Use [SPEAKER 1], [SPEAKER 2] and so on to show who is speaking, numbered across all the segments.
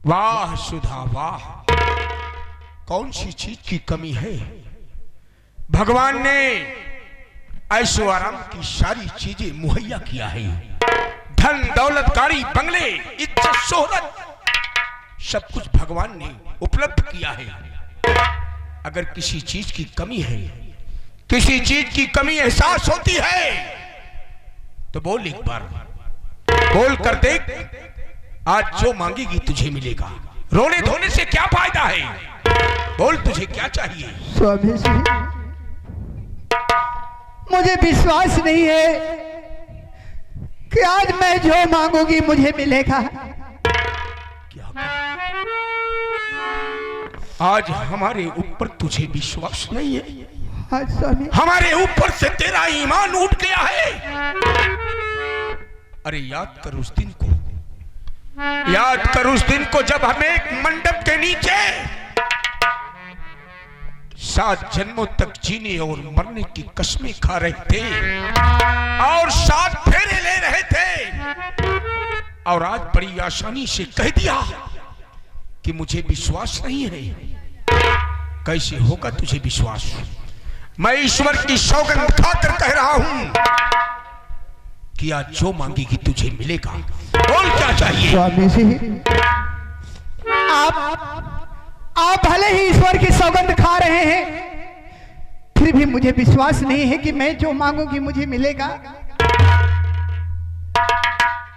[SPEAKER 1] वाह सुधा वाह, कौन सी चीज की कमी है? भगवान ने ऐशो आराम की सारी चीजें मुहैया किया है। धन दौलत गाड़ी बंगले इज्जत शोहरत सब कुछ भगवान ने उपलब्ध किया है। अगर किसी चीज की कमी है, किसी चीज की कमी एहसास होती है तो बोल, एक बार बोल कर देख, आज जो मांगेगी तुझे मिलेगा। रोने धोने से क्या फायदा है? बोल, तुझे क्या चाहिए?
[SPEAKER 2] स्वामी जी, मुझे विश्वास नहीं है कि आज मैं जो मांगूंगी मुझे मिलेगा।
[SPEAKER 1] क्या आज हमारे ऊपर तुझे विश्वास नहीं है?
[SPEAKER 2] हाँ स्वामी,
[SPEAKER 1] हमारे ऊपर से तेरा ईमान उठ गया है। अरे याद कर उस दिन को, याद कर उस दिन को जब हमें एक मंडप के नीचे 7 जन्मों तक जीने और मरने की कसमें खा रहे थे और 7 फेरे ले रहे थे, और आज बड़ी आसानी से कह दिया कि मुझे विश्वास नहीं है। कैसे होगा तुझे विश्वास? मैं ईश्वर की सौगंध खाकर कह रहा हूं कि आज जो मांगेगी तुझे मिलेगा। बोल, क्या चाहिए?
[SPEAKER 2] स्वामी जी, आप भले ही ईश्वर की सौगंध खा रहे हैं, फिर भी मुझे विश्वास नहीं है कि मैं जो मांगूंगी मुझे मिलेगा।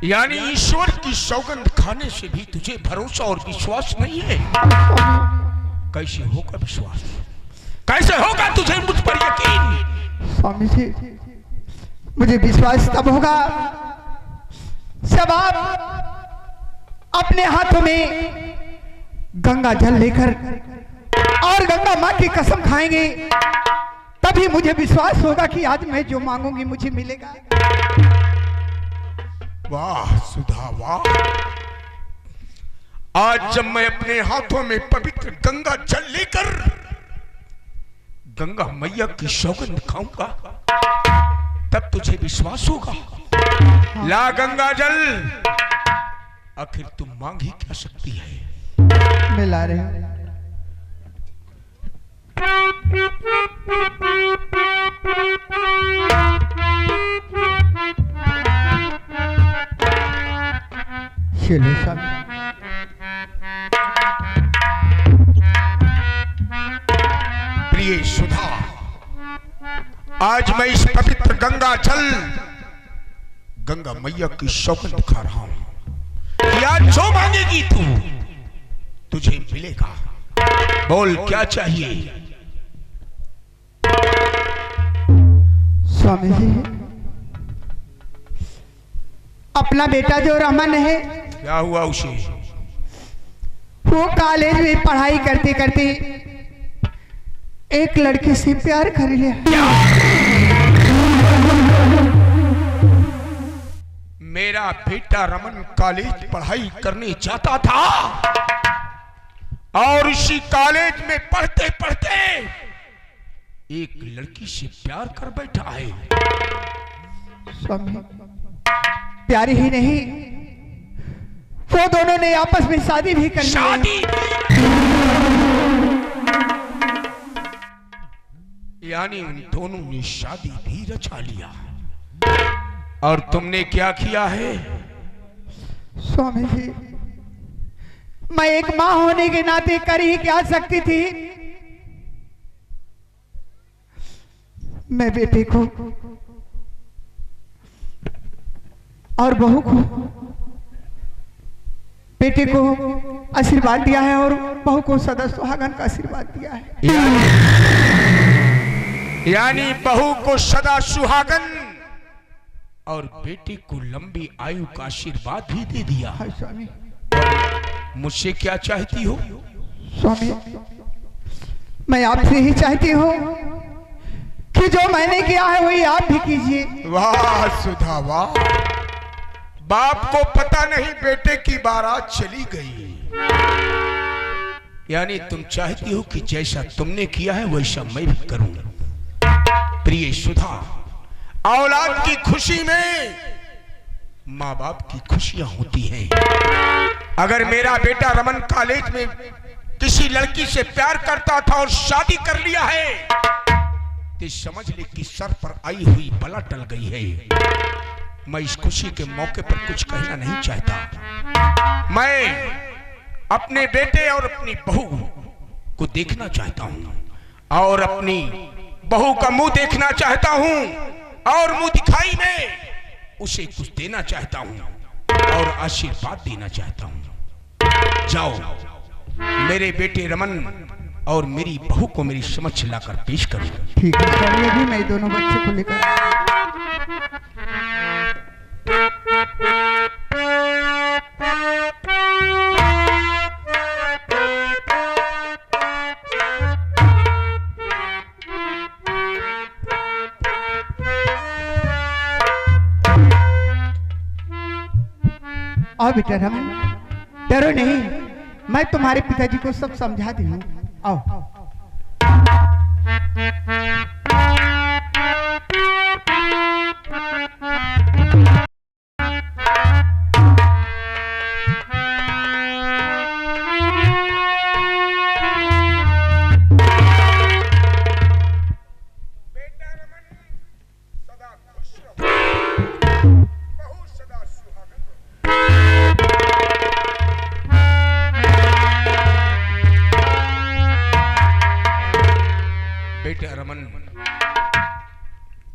[SPEAKER 1] यानी ईश्वर की सौगंध खाने से भी तुझे भरोसा और विश्वास नहीं है? कैसे होगा विश्वास? कैसे होगा तुझे मुझ पर यकीन?
[SPEAKER 2] स्वामी जी, मुझे विश्वास तब होगा जब आप अपने हाथों में गंगा जल लेकर और गंगा माँ की कसम खाएंगे, तभी मुझे विश्वास होगा कि आज मैं जो मांगूंगी मुझे मिलेगा।
[SPEAKER 1] वाह सुधा वाह, आज जब मैं अपने हाथों में पवित्र गंगा जल लेकर गंगा मैया की सौगंध खाऊंगा, तब तुझे विश्वास होगा। ला गंगा जल, आखिर तुम मांग ही क्या सकती है?
[SPEAKER 2] मैं ला रही हूं। चलो स्वामी,
[SPEAKER 1] प्रिय सुधा, आज मैं इस पवित्र गंगा जल गंगा मैया की सौगंध खा रहा हूं कि आज जो मांगेगी तू तुझे मिलेगा। बोल, क्या चाहिए?
[SPEAKER 2] स्वामी जी, अपना बेटा जो रमन है,
[SPEAKER 1] क्या हुआ उसे?
[SPEAKER 2] वो कॉलेज में पढ़ाई करते करते एक लड़के से प्यार कर लिया।
[SPEAKER 1] मेरा बेटा रमन कॉलेज पढ़ाई करने जाता था और इसी कॉलेज में पढ़ते पढ़ते एक लड़की से प्यार कर बैठा है।
[SPEAKER 2] स्वामी, प्यार ही नहीं, वो दोनों ने आपस में शादी भी कर ली।
[SPEAKER 1] शादी? यानी उन दोनों ने शादी भी रचा लिया, और तुमने क्या किया है?
[SPEAKER 2] स्वामी जी, मैं एक मां होने के नाते कर ही क्या सकती थी। मैं बेटे को और बहू को, बेटे को आशीर्वाद दिया है और बहू को सदा सुहागन का आशीर्वाद दिया है।
[SPEAKER 1] यानी बहू को सदा सुहागन और बेटे को लंबी आयु का आशीर्वाद भी दे दिया।
[SPEAKER 2] हाँ स्वामी।
[SPEAKER 1] मुझसे क्या चाहती हो?
[SPEAKER 2] स्वामी, मैं आपसे ही चाहती हूँ कि जो मैंने किया है वही आप भी कीजिए।
[SPEAKER 1] वाह सुधा वाह, बाप को पता नहीं बेटे की बारात चली गई। यानी तुम चाहती हो कि जैसा तुमने किया है वैसा मैं भी करूं। प्रिय सुधा, औलाद की खुशी में माँ बाप की खुशियां होती हैं। अगर मेरा बेटा रमन कॉलेज में किसी लड़की से प्यार करता था और शादी कर लिया है तो समझ ले कि सर पर आई हुई बला टल गई है। मैं इस खुशी के मौके पर कुछ कहना नहीं चाहता। मैं अपने बेटे और अपनी बहू को देखना चाहता हूं और अपनी बहू का मुंह देखना चाहता हूं और मुंह दिखाई में उसे कुछ देना चाहता हूं और आशीर्वाद देना चाहता हूं। जाओ मेरे बेटे रमन और मेरी बहू को मेरी समक्ष लाकर पेश करो।
[SPEAKER 2] ठीक है, चलिए भी मैं दोनों बच्चे को लेकर। आओ बेटा रमन, डरो नहीं, मैं तुम्हारे पिताजी को सब समझा दी हूँ। आओ।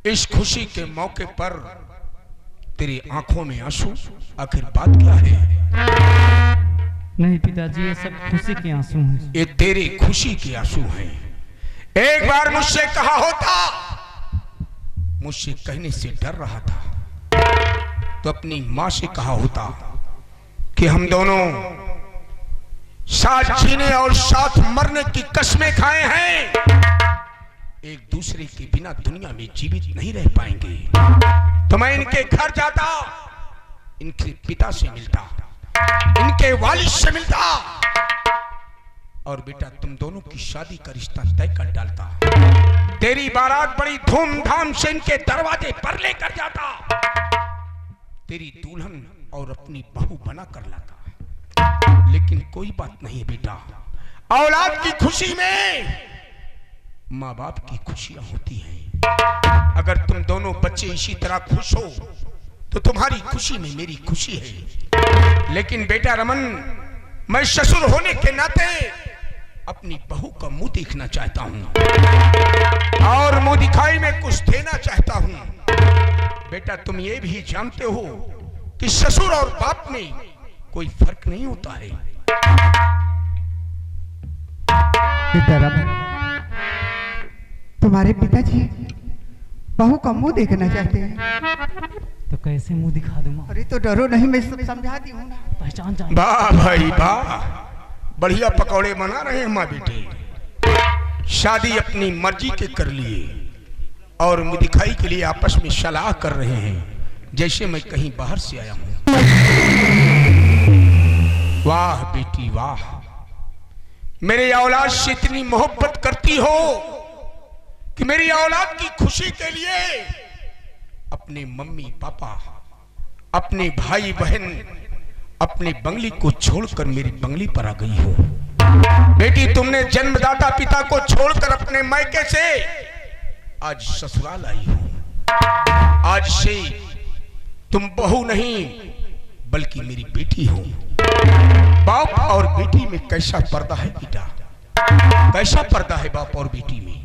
[SPEAKER 1] इस खुशी के मौके पर तेरी आंखों में आंसू, आखिर बात क्या है?
[SPEAKER 3] नहीं पिताजी, ये सब खुशी के आंसू हैं।
[SPEAKER 1] ये तेरे खुशी के आंसू हैं। एक बार मुझसे कहा होता, मुझसे कहने से डर रहा था, तो अपनी मां से कहा होता कि हम दोनों साथ जीने और साथ मरने की कसमें खाए हैं, एक दूसरे के बिना दुनिया में जीवित नहीं रह पाएंगे। तो मैं इनके घर जाता, इनके पिता से मिलता, इनके वालिद से मिलता और बेटा तुम दोनों की शादी का रिश्ता तय कर डालता। तेरी बारात बड़ी धूमधाम से इनके दरवाजे पर लेकर जाता, तेरी दुल्हन और अपनी बहू बना कर लाता। लेकिन कोई बात नहीं बेटा, औलाद की खुशी में माँ बाप की खुशियां होती हैं। अगर तुम दोनों बच्चे इसी तरह खुश हो तो तुम्हारी खुशी में मेरी खुशी है। लेकिन बेटा रमन, मैं ससुर होने के नाते अपनी बहू का मुंह देखना चाहता हूं और मुंह दिखाई में कुछ देना चाहता हूं। बेटा तुम ये भी जानते हो कि ससुर और बाप में कोई फर्क नहीं होता है।
[SPEAKER 2] बेटा रमन, तुम्हारे पिताजी बहू का मुंह देखना चाहते हैं।
[SPEAKER 3] तो कैसे मुंह दिखा दूं?
[SPEAKER 2] अरे तो डरो नहीं, मैं सब समझा दी हूँ ना।
[SPEAKER 3] पहचान जाए।
[SPEAKER 1] वाह भाई वाह, बढ़िया पकौड़े बना रहे हैं माँ बेटे। शादी अपनी मर्जी के कर लिए और मुंह दिखाई के लिए आपस में सलाह कर रहे हैं जैसे मैं कहीं बाहर से आया हूँ। वाह बेटी वाह, मेरे औलाद से इतनी मोहब्बत करती हो कि मेरी औलाद की खुशी के लिए अपने मम्मी पापा, अपने भाई बहन, अपने बंगली को छोड़कर मेरी बंगली पर आ गई हो। बेटी तुमने जन्मदाता पिता को छोड़कर अपने मायके से आज ससुराल आई हो। आज से तुम बहू नहीं बल्कि मेरी बेटी हो। बाप और बेटी में कैसा पर्दा है बेटा, कैसा पर्दा है बाप और बेटी में।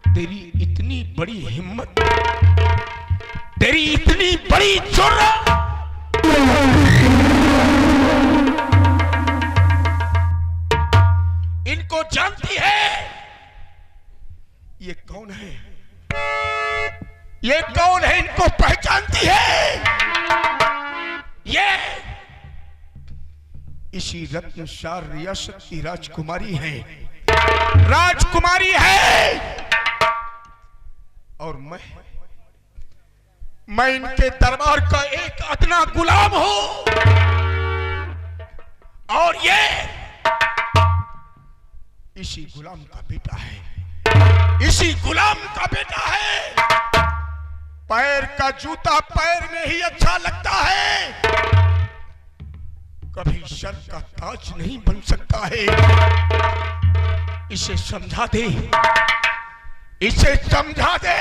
[SPEAKER 1] तेरी इतनी बड़ी हिम्मत, तेरी इतनी बड़ी जुर्रत, इनको जानती है ये कौन है? ये कौन है? इनको पहचानती है? इसी रत्नशार रियासत की राजकुमारी है, राजकुमारी है। और मैं इनके दरबार का एक अदना गुलाम हूं। और ये इसी गुलाम का बेटा है, इसी गुलाम का बेटा है। पैर का जूता पैर में ही अच्छा लगता है, कभी सर का ताज नहीं बन सकता है। इसे समझा दे, इसे समझा दे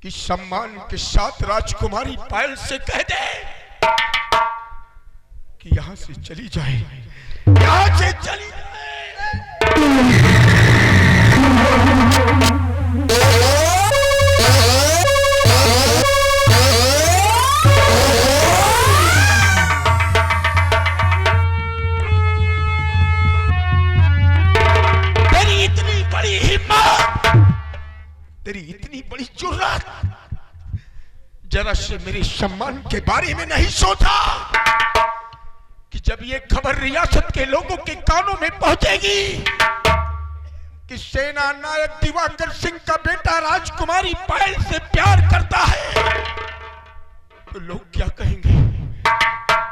[SPEAKER 1] कि सम्मान के साथ राजकुमारी पायल से कह दे कि यहां से चली जाए, यहां से चली जाए। तेरी इतनी बड़ी हिम्मत, तेरी इतनी बड़ी जुर्रत, जरा से मेरे सम्मान के बारे में नहीं सोचा कि जब ये खबर रियासत के लोगों के कानों में पहुंचेगी कि सेना नायक दिवाकर सिंह का बेटा राजकुमारी पायल से प्यार करता है, तो लोग क्या कहेंगे?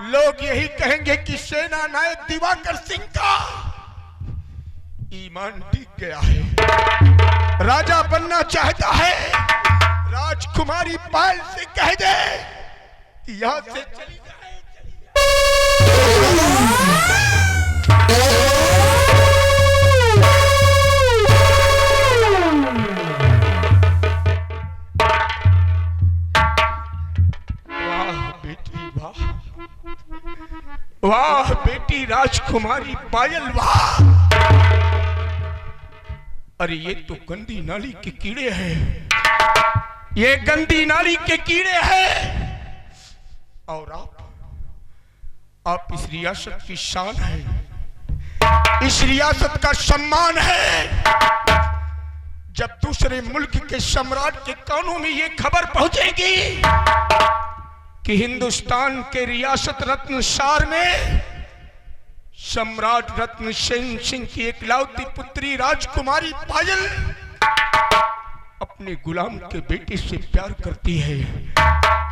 [SPEAKER 1] लोग यही कहेंगे कि सेना नायक दिवाकर सिंह का ईमान टिक गया है, राजा बनना चाहता है। राजकुमारी पायल से कह दे कि यहां से चली जाए। वाह बेटी वाह, वाह बेटी राजकुमारी पायल वाह। अरे ये तो गंदी नाली के कीड़े हैं, ये गंदी नाली के कीड़े हैं। और आप इस रियासत की शान है, इस रियासत का सम्मान है। जब दूसरे मुल्क के सम्राट के कानों में ये खबर पहुंचेगी कि हिंदुस्तान के रियासत रत्नशार में सम्राट रत्न सेन सिंह की एकलौती पुत्री राजकुमारी पायल अपने गुलाम के बेटे से प्यार करती है,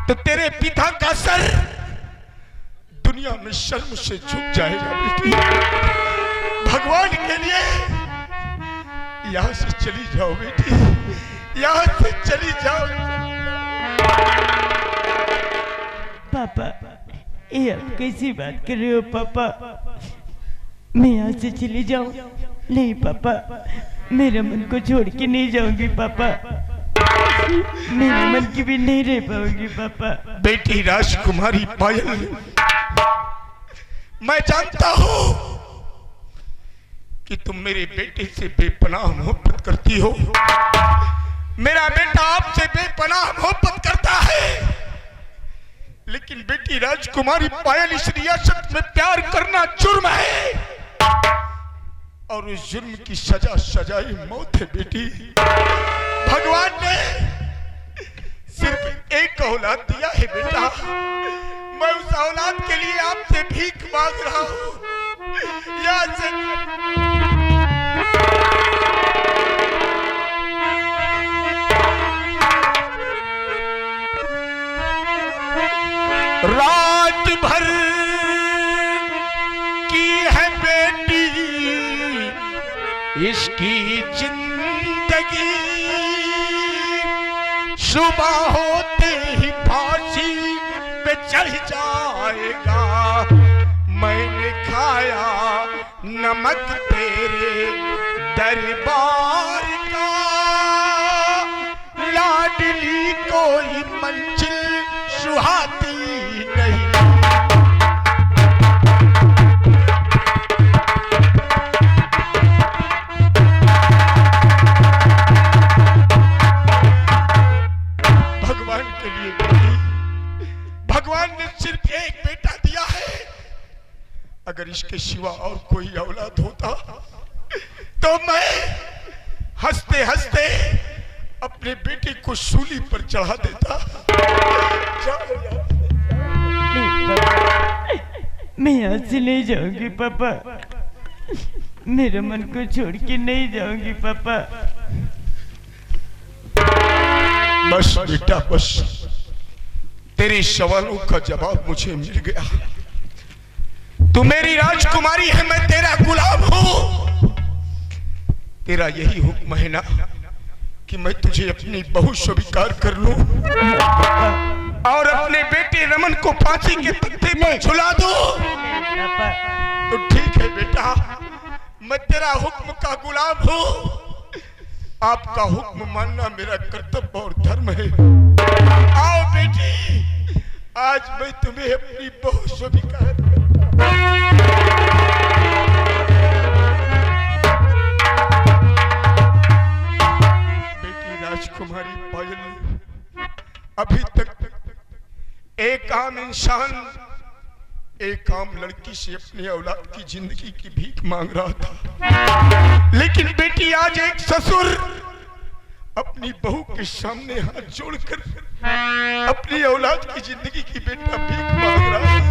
[SPEAKER 1] तो तेरे पिता का सर दुनिया में शर्म से झुक जाएगा बेटी। भगवान के लिए यहां से चली जाओ बेटी, यहां से चली जाओ।
[SPEAKER 4] पापा, ये आप कैसी बात कर रहे हो पापा? मैं यहाँ से चली जाऊं? नहीं पापा, मेरे मन को छोड़ के नहीं जाऊंगी पापा, मेरे मन की भी नहीं रह पाऊंगी पापा।
[SPEAKER 1] बेटी राजकुमारी पायल, मैं जानता हूं कि तुम मेरे बेटे से बेपनाह मोहब्बत करती हो, मेरा बेटा आपसे बेपनाह मोहब्बत करता है। लेकिन बेटी राजकुमारी पायल, इस रियासत में प्यार करना जुर्म है, और उस जुर्म की सजा सजाई मौत है बेटी। भगवान ने सिर्फ एक औलाद दिया है बेटा, मैं उस औलाद के लिए आपसे भीख मांग रहा हूं। याद से रात भर की है बेटी इसकी जिंदगी, सुबह होते ही फांसी पे चढ़ जाएगा। मैंने खाया नमक तेरे दरबार का, लाडली कोई मंजिल सुहाती नहीं। भगवान के लिए बेटी, भगवान ने सिर्फ एक बेटा दिया है, अगर इसके सिवा और कोई औलाद होता तो मैं हंसते हंसते अपने बेटे को सूली पर चढ़ा देता।
[SPEAKER 4] मैं यहाँ से नहीं जाऊंगी पापा, मेरे मन को छोड़ के नहीं जाऊंगी पापा।
[SPEAKER 1] बस बेटा बस, तेरे सवालों का जवाब मुझे मिल गया। तू मेरी राजकुमारी है, मैं तेरा गुलाम हूं। तेरा यही हुक्म है ना कि मैं तुझे अपनी बहू स्वीकार कर लूं और अपने बेटे रमन को फांसी के तख्ते पर झुला दूं? तो ठीक है बेटा, मैं तेरा हुक्म का गुलाम हूं। आपका हुक्म मानना मेरा कर्तव्य और धर्म है। आओ बेटी, आज मैं तुम्हें अपनी बहू स्वीकार करता हूं। बेटी राजकुमारी पायल, अभी तक एक आम इंसान एक आम लड़की से अपनी औलाद की जिंदगी की भीख मांग रहा था, लेकिन बेटी आज एक ससुर अपनी बहू के सामने हाथ जोड़कर अपनी औलाद की जिंदगी की बेटा भीख मांग रहा है।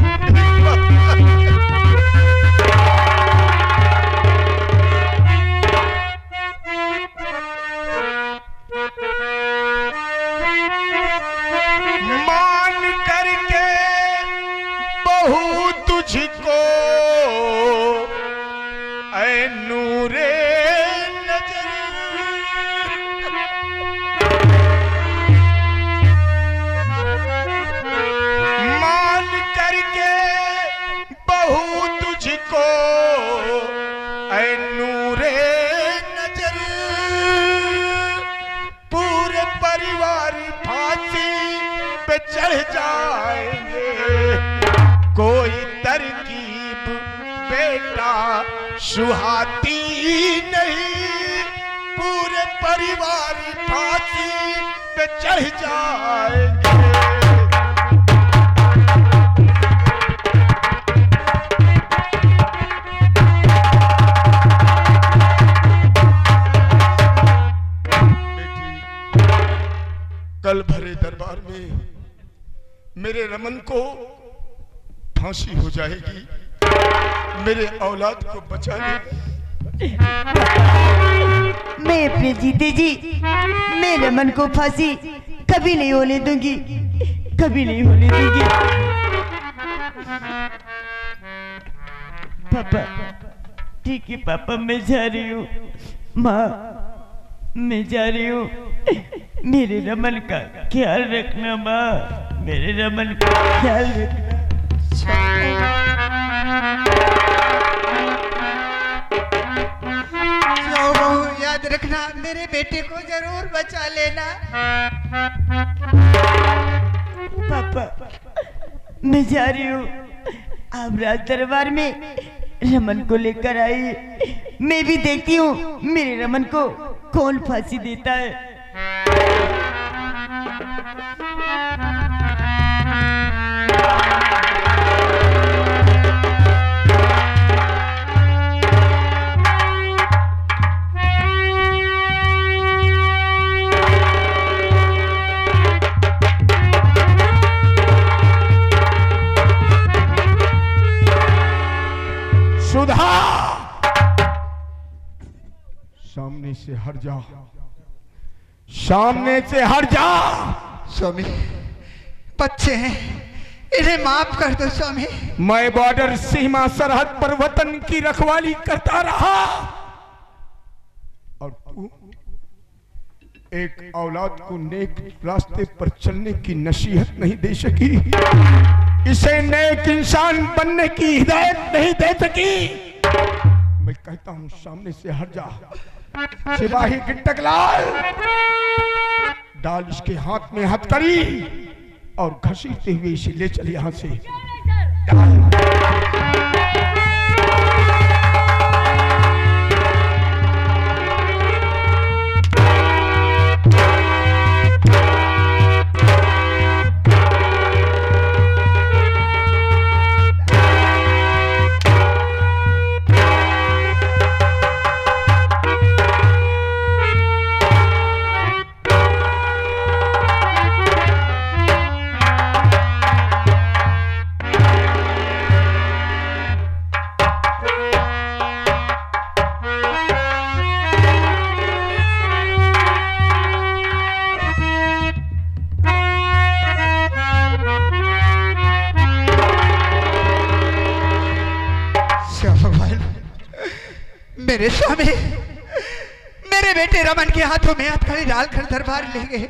[SPEAKER 1] मान करके बहू तुझको ऐ नूरे नजर, मान करके बहू तुझको ऐ नूरे नजर, पूरे परिवार फांसी पे चढ़ जाएंगे। कोई तरकीब बेटा सुहाती नहीं, पूरे परिवार फांसी पे चढ़ जाएंगे। बेटी, कल भरे दरबार में मेरे रमन को फांसी हो जाएगी, मेरे औलाद को बचा ले।
[SPEAKER 4] मैं अपने जीते जी मेरे मन को फांसी कभी नहीं होने दूंगी, कभी नहीं होने दूंगी। पापा ठीक है पापा, मैं जा रही हूँ। माँ मैं जा रही हूँ, मेरे रमन का ख्याल रखना माँ, मेरे रमन का ख्याल रखना।
[SPEAKER 2] याद रखना, मेरे बेटे को जरूर बचा लेना।
[SPEAKER 4] पापा मैं जा रही हूँ, आप राज दरबार में रमन को लेकर आई, मैं भी देखती हूँ मेरे रमन को कौन फांसी देता है।
[SPEAKER 1] सुधा, सामने से हट जा, सामने से हट जा।
[SPEAKER 2] स्वामी, बच्चे हैं, इन्हें माफ कर दो स्वामी।
[SPEAKER 1] मैं बॉर्डर सीमा सरहद पर वतन की रखवाली करता रहा और तू एक औलाद को नेक रास्ते पर चलने की नसीहत नहीं दे सकी, इसे नेक इंसान बनने की हिदायत नहीं दे सकी। मैं कहता हूं सामने से हट जा। सिपाही गिट्टकलाल, डाल इसके हाथ में हथकड़ी और घसीटते हुए इसे ले चल यहां से।
[SPEAKER 2] मेरे स्वामी, मेरे बेटे रमन के हाथों में हथकड़ी डालकर दरबार ले गए।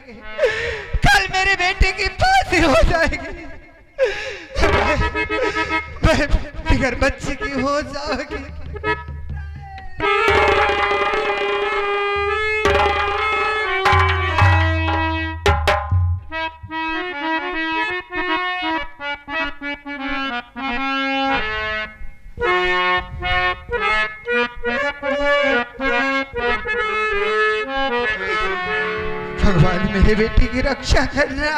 [SPEAKER 2] कल मेरे बेटे की फांसी हो जाएगी, मैं बिगर बच्चे की हो जाऊंगी। भगवान मेरे बेटी की रक्षा करना।